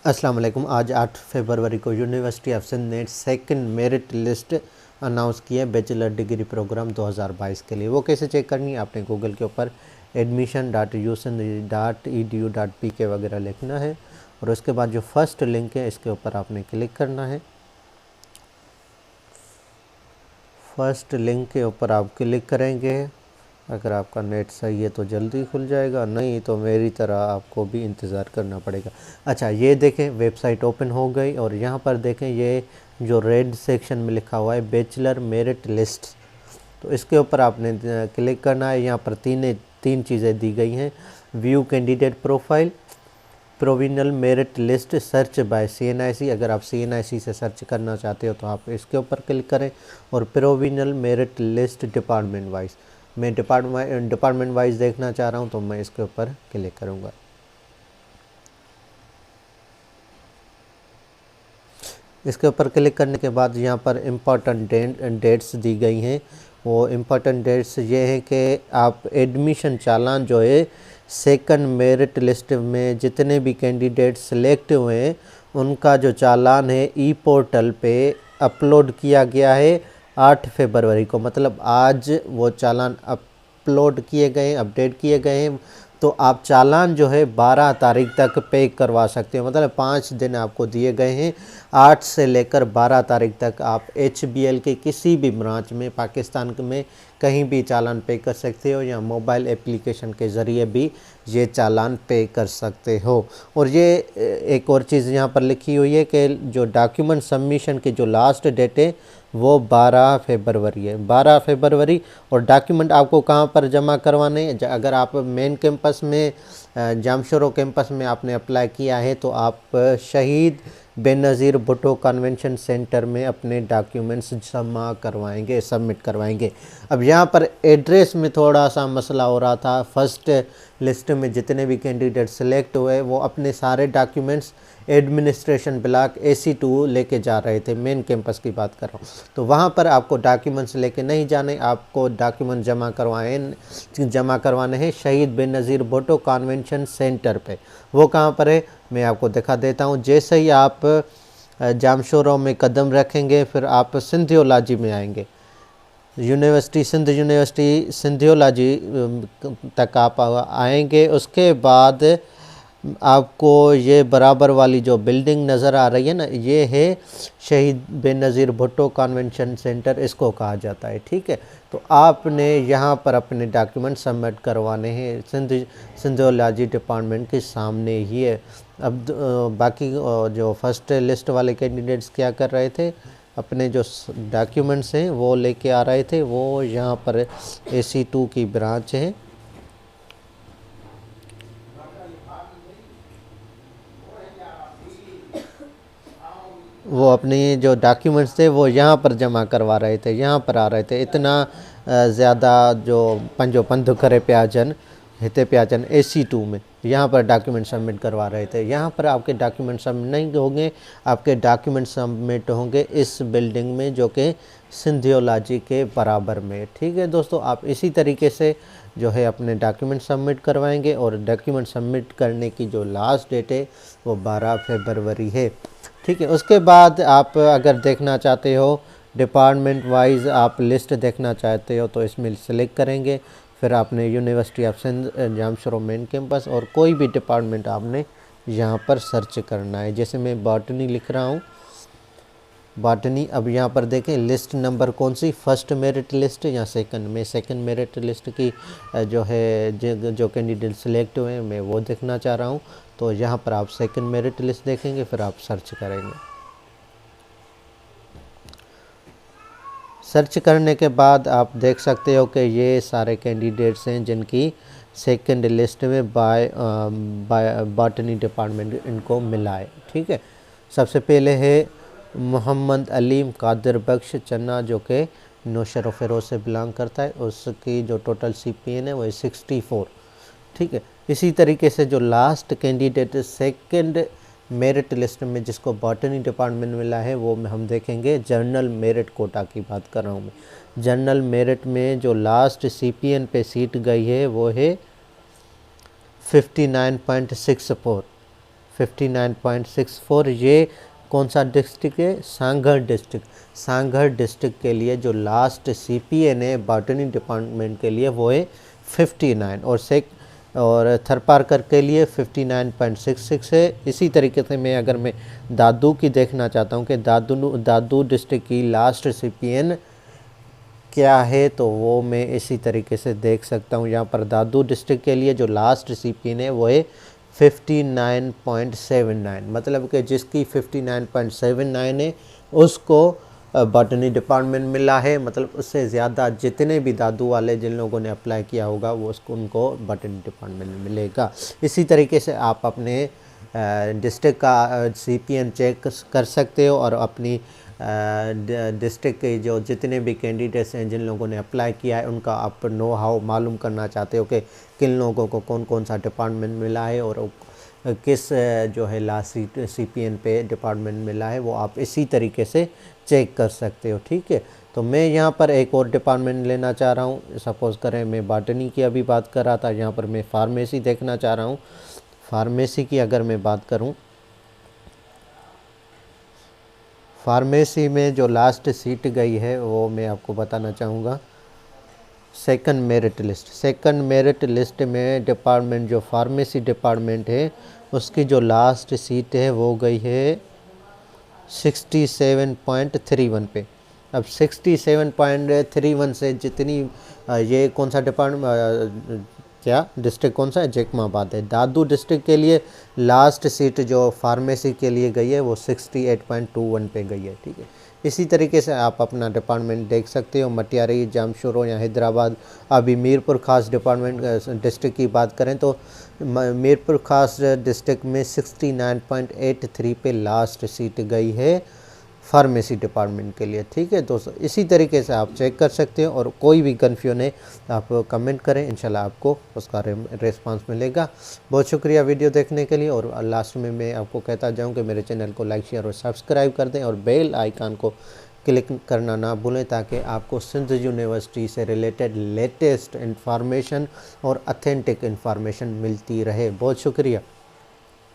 अस्सलाम वालेकुम। आज 8 फरवरी को यूनिवर्सिटी ऑफ सिंध ने सेकंड मेरिट लिस्ट अनाउंस की है बैचलर डिग्री प्रोग्राम 2022 के लिए। वो कैसे चेक करनी है, आपने गूगल के ऊपर admission.usind.edu.pk वगैरह लिखना है और उसके बाद जो फर्स्ट लिंक है इसके ऊपर आपने क्लिक करना है। फर्स्ट लिंक के ऊपर आप क्लिक करेंगे, अगर आपका नेट सही है तो जल्दी खुल जाएगा, नहीं तो मेरी तरह आपको भी इंतज़ार करना पड़ेगा। अच्छा, ये देखें वेबसाइट ओपन हो गई और यहाँ पर देखें ये जो रेड सेक्शन में लिखा हुआ है बैचलर मेरिट लिस्ट, तो इसके ऊपर आपने क्लिक करना है। यहाँ पर तीन चीज़ें दी गई हैं, view candidate profile, provisional merit list search by CNIC। अगर आप CNIC से सर्च करना चाहते हो तो आप इसके ऊपर क्लिक करें, और provisional merit list department wise, मैं डिपार्टमेंट वाइज देखना चाह रहा हूं तो मैं इसके ऊपर क्लिक करूंगा। इसके ऊपर क्लिक करने के बाद यहाँ पर इम्पॉर्टेंट डेट्स दी गई हैं। वो इम्पॉर्टेंट डेट्स ये हैं कि आप एडमिशन चालान जो है सेकंड मेरिट लिस्ट में जितने भी कैंडिडेट सेलेक्ट हुए हैं उनका जो चालान है ई पोर्टल पे अपलोड किया गया है 8 फरवरी को, मतलब आज वो चालान अपलोड किए गए, अपडेट किए गए हैं। तो आप चालान जो है 12 तारीख तक पे करवा सकते हो, मतलब 5 दिन आपको दिए गए हैं। 8 से लेकर 12 तारीख तक आप HBL के किसी भी ब्रांच में पाकिस्तान में कहीं भी चालान पे कर सकते हो, या मोबाइल एप्लीकेशन के ज़रिए भी ये चालान पे कर सकते हो। और ये एक और चीज़ यहाँ पर लिखी हुई है कि जो डॉक्यूमेंट सबमिशन की जो लास्ट डेट है वो 12 फरवरी है, 12 फरवरी। और डॉक्यूमेंट आपको कहाँ पर जमा करवाने हैं, अगर आप मेन कैंपस में जामशोरो कैंपस में आपने अप्लाई किया है तो आप शहीद बेनज़ीर भुट्टो कन्वेंशन सेंटर में अपने डॉक्यूमेंट्स जमा करवाएंगे, सबमिट करवाएंगे। अब यहाँ पर एड्रेस में थोड़ा सा मसला हो रहा था। फर्स्ट लिस्ट में जितने भी कैंडिडेट सेलेक्ट हुए वो अपने सारे डॉक्यूमेंट्स एडमिनिस्ट्रेशन ब्लॉक AC2 लेके जा रहे थे, मेन कैंपस की बात कर रहा हूँ। तो वहाँ पर आपको डॉक्यूमेंट्स लेके नहीं जाने, आपको डॉक्यूमेंट जमा करवाने हैं शहीद बेनज़ीर भुट्टो कन्वेंशन सेंटर पे। वो कहाँ पर है मैं आपको दिखा देता हूँ। जैसे ही आप जामशोरो में कदम रखेंगे फिर आप सिंधियोलॉजी में आएंगे, यूनिवर्सिटी सिंधियोलॉजी तक आप आएंगे। उसके बाद आपको ये बराबर वाली जो बिल्डिंग नज़र आ रही है ना, ये है शहीद बेनज़ीर भुट्टो कन्वेंशन सेंटर, इसको कहा जाता है। ठीक है, तो आपने यहाँ पर अपने डॉक्यूमेंट सबमिट करवाने हैं सिंधियोलॉजी डिपार्टमेंट के सामने ही है। अब बाकी जो फर्स्ट लिस्ट वाले कैंडिडेट्स क्या कर रहे थे, अपने जो डॉक्यूमेंट्स हैं वो लेके आ रहे थे। वो यहाँ पर AC2 की ब्रांच है, वो अपने जो डॉक्यूमेंट्स थे वो यहाँ पर जमा करवा रहे थे, यहाँ पर आ रहे थे। इतना ज़्यादा जो पंजो पंध करे प्याजन हिते प्याजन AC2 में यहाँ पर डॉक्यूमेंट सबमिट करवा रहे थे। यहाँ पर आपके डॉक्यूमेंट सबमिट नहीं होंगे, आपके डॉक्यूमेंट सबमिट होंगे इस बिल्डिंग में जो कि सिंधियोलॉजी के बराबर में। ठीक है दोस्तों, आप इसी तरीके से जो है अपने डॉक्यूमेंट सबमिट करवाएंगे, और डॉक्यूमेंट सबमिट करने की जो लास्ट डेट है वो 12 फरवरी है। ठीक है, उसके बाद आप अगर देखना चाहते हो डिपार्टमेंट वाइज आप लिस्ट देखना चाहते हो तो इसमें सेलेक्ट करेंगे। फिर आपने university of Sindh Jamshoro main campus और कोई भी डिपार्टमेंट आपने यहाँ पर सर्च करना है। जैसे मैं बॉटनी लिख रहा हूँ, बॉटनी। अब यहाँ पर देखें लिस्ट नंबर कौन सी, फर्स्ट मेरिट लिस्ट या सेकंड में, सेकंड मेरिट लिस्ट की जो है जो कैंडिडेट सेलेक्ट हुए हैं मैं वो देखना चाह रहा हूँ। तो यहाँ पर आप सेकंड मेरिट लिस्ट देखेंगे, फिर आप सर्च करेंगे। सर्च करने के बाद आप देख सकते हो कि ये सारे कैंडिडेट्स हैं जिनकी सेकंड लिस्ट में बाय बॉटनी डिपार्टमेंट इनको मिला है। ठीक है, सबसे पहले है मोहम्मद अलीम कादिर बख्श चन्ना जो कि नौशर फ़िरोज़ से बिलोंग करता है, उसकी जो टोटल CPN है वो 64। ठीक है, इसी तरीके से जो last candidate second merit list में जिसको बॉटनी डिपार्टमेंट मिला है वो हम देखेंगे जनरल मेरिट कोटा की बात कर रहा हूँ मैं। जनरल मेरिट में जो लास्ट CPN पे सीट गई है वो है 59.64, 59.64। ये कौन सा डिस्ट्रिक्ट है? सांगढ़ डिस्ट्रिक्ट। सांगढ़ डिस्ट्रिक्ट के लिए जो लास्ट CPN है बॉटनी डिपार्टमेंट के लिए वो है 59, और थरपारकर के लिए 59.66 है। इसी तरीके से अगर मैं दादू की देखना चाहता हूँ कि दादू डिस्ट्रिक्ट की लास्ट CPN क्या है, तो वो मैं इसी तरीके से देख सकता हूँ। यहाँ पर दादू डिस्ट्रिक्ट के लिए जो लास्ट CPN है वो है 59.79, मतलब कि जिसकी 59.79 है उसको बॉटनी डिपार्टमेंट मिला है। मतलब उससे ज़्यादा जितने भी दादू वाले जिन लोगों ने अप्लाई किया होगा वो उनको बॉटनी डिपार्टमेंट मिलेगा। इसी तरीके से आप अपने डिस्ट्रिक्ट का CPN चेक कर सकते हो और अपनी डिस्ट्रिक्ट के जो जितने भी कैंडिडेट्स हैं जिन लोगों ने अप्लाई किया है उनका आप नो हाउ मालूम करना चाहते हो कि किन लोगों को कौन कौन सा डिपार्टमेंट मिला है और किस जो है लास्ट CPN पे डिपार्टमेंट मिला है, वो आप इसी तरीके से चेक कर सकते हो। ठीक है, तो मैं यहाँ पर एक और डिपार्टमेंट लेना चाह रहा हूँ। सपोज़ करें मैं बॉटनी की अभी बात कर रहा था, यहाँ पर मैं फार्मेसी देखना चाह रहा हूँ। फार्मेसी की अगर मैं बात करूँ, फार्मेसी में जो लास्ट सीट गई है वो मैं आपको बताना चाहूँगा। सेकंड मेरिट लिस्ट में डिपार्टमेंट जो फार्मेसी डिपार्टमेंट है उसकी जो लास्ट सीट है वो गई है 67.31 पे। अब 67.31 से जितनी ये कौन सा डिपार्टमेंट क्या डिस्ट्रिक्ट कौन सा है? जैकमाबाद है। दादू डिस्ट्रिक्ट के लिए लास्ट सीट जो फार्मेसी के लिए गई है वो 68.21 पे गई है। ठीक है, इसी तरीके से आप अपना डिपार्टमेंट देख सकते हो। मटियारी, जामशोरो या हैदराबाद। अभी मीरपुर खास डिस्ट्रिक्ट की बात करें तो मीरपुर खास डिस्ट्रिक्ट में 69.83 पे लास्ट सीट गई है फार्मेसी डिपार्टमेंट के लिए। ठीक है दोस्तों, इसी तरीके से आप चेक कर सकते हो और कोई भी कन्फ्यूजन है आप कमेंट करें, इंशाल्लाह आपको उसका रिस्पांस मिलेगा। बहुत शुक्रिया वीडियो देखने के लिए। और लास्ट में मैं आपको कहता जाऊं कि मेरे चैनल को लाइक, शेयर और सब्सक्राइब कर दें और बेल आइकन को क्लिक करना ना भूलें ताकि आपको सिंध यूनिवर्सिटी से रिलेटेड लेटेस्ट इंफॉर्मेशन और ऑथेंटिक इंफॉर्मेशन मिलती रहे। बहुत शुक्रिया।